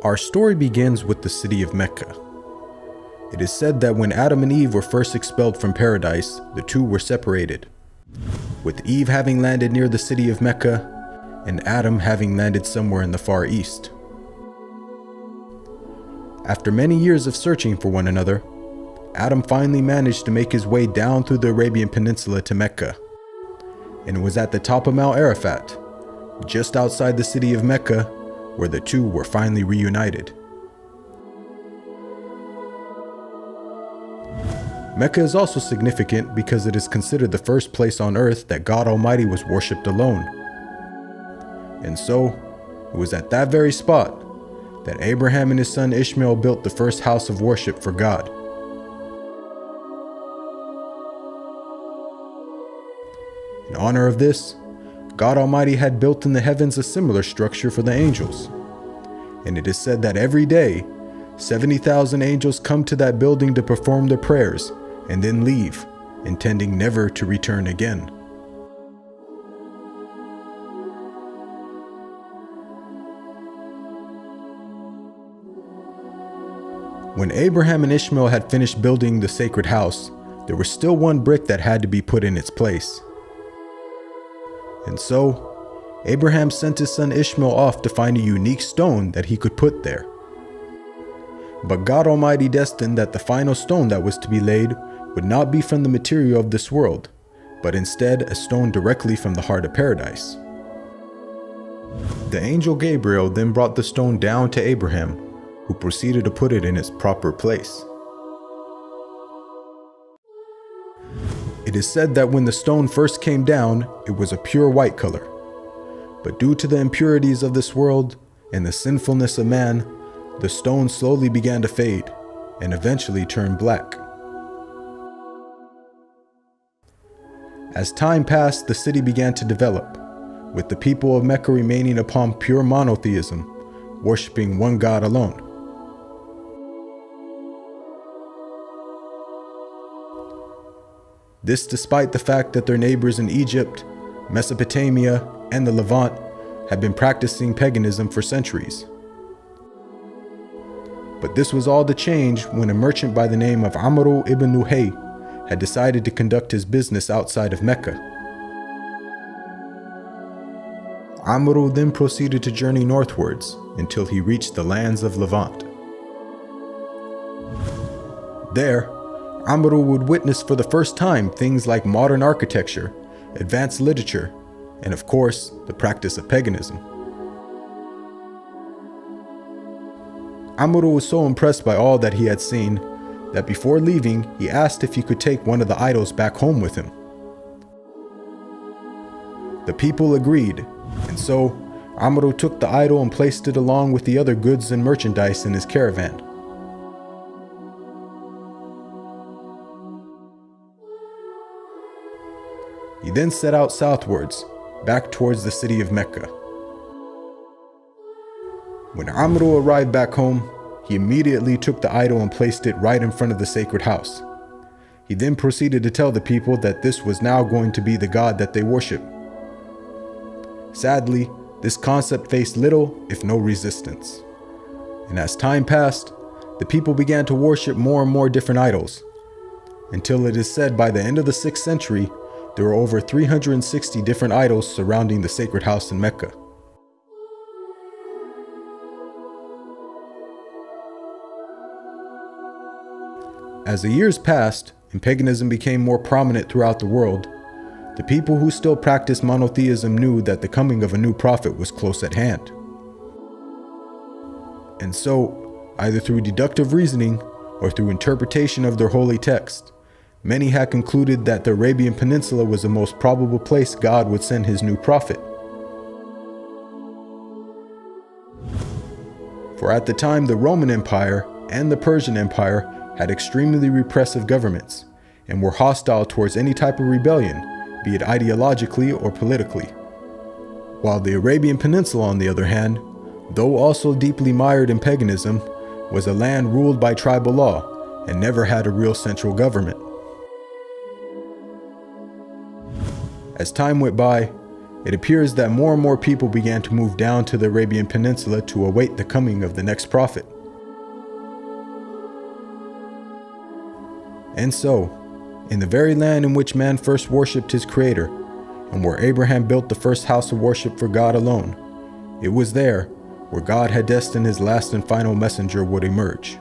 Our story begins with the city of Mecca. It is said that when Adam and Eve were first expelled from paradise, the two were separated, with Eve having landed near the city of Mecca and Adam having landed somewhere in the Far East. After many years of searching for one another, Adam finally managed to make his way down through the Arabian Peninsula to Mecca, and it was at the top of Mount Arafat, just outside the city of Mecca, where the two were finally reunited. Mecca is also significant because it is considered the first place on earth that God Almighty was worshipped alone. And so, it was at that very spot that Abraham and his son Ishmael built the first house of worship for God. In honor of this, God Almighty had built in the heavens a similar structure for the angels. And it is said that every day, 70,000 angels come to that building to perform their prayers and then leave, intending never to return again. When Abraham and Ishmael had finished building the sacred house, there was still one brick that had to be put in its place. And so, Abraham sent his son Ishmael off to find a unique stone that he could put there. But God Almighty destined that the final stone that was to be laid would not be from the material of this world, but instead a stone directly from the heart of paradise. The angel Gabriel then brought the stone down to Abraham, who proceeded to put it in its proper place. It is said that when the stone first came down, it was a pure white color. But due to the impurities of this world and the sinfulness of man, the stone slowly began to fade and eventually turned black. As time passed, the city began to develop, with the people of Mecca remaining upon pure monotheism, worshiping one God alone. This despite the fact that their neighbors in Egypt, Mesopotamia, and the Levant had been practicing paganism for centuries. But this was all to change when a merchant by the name of Amr ibn Nuhay had decided to conduct his business outside of Mecca. Amr then proceeded to journey northwards until he reached the lands of Levant. There, Amr would witness for the first time things like modern architecture, advanced literature, and of course, the practice of paganism. Amr was so impressed by all that he had seen that before leaving, he asked if he could take one of the idols back home with him. The people agreed, and so Amr took the idol and placed it along with the other goods and merchandise in his caravan. He then set out southwards, back towards the city of Mecca. When Amr arrived back home, he immediately took the idol and placed it right in front of the sacred house. He then proceeded to tell the people that this was now going to be the God that they worship. Sadly, this concept faced little, if no resistance. And as time passed, the people began to worship more and more different idols, until it is said by the end of the 6th century, there were over 360 different idols surrounding the sacred house in Mecca. As the years passed and paganism became more prominent throughout the world, the people who still practiced monotheism knew that the coming of a new prophet was close at hand. And so, either through deductive reasoning or through interpretation of their holy text, many had concluded that the Arabian Peninsula was the most probable place God would send his new prophet. For at the time, the Roman Empire and the Persian Empire had extremely repressive governments and were hostile towards any type of rebellion, be it ideologically or politically. While the Arabian Peninsula, on the other hand, though also deeply mired in paganism, was a land ruled by tribal law and never had a real central government. As time went by, it appears that more and more people began to move down to the Arabian Peninsula to await the coming of the next prophet. And so, in the very land in which man first worshipped his Creator, and where Abraham built the first house of worship for God alone, it was there where God had destined his last and final messenger would emerge.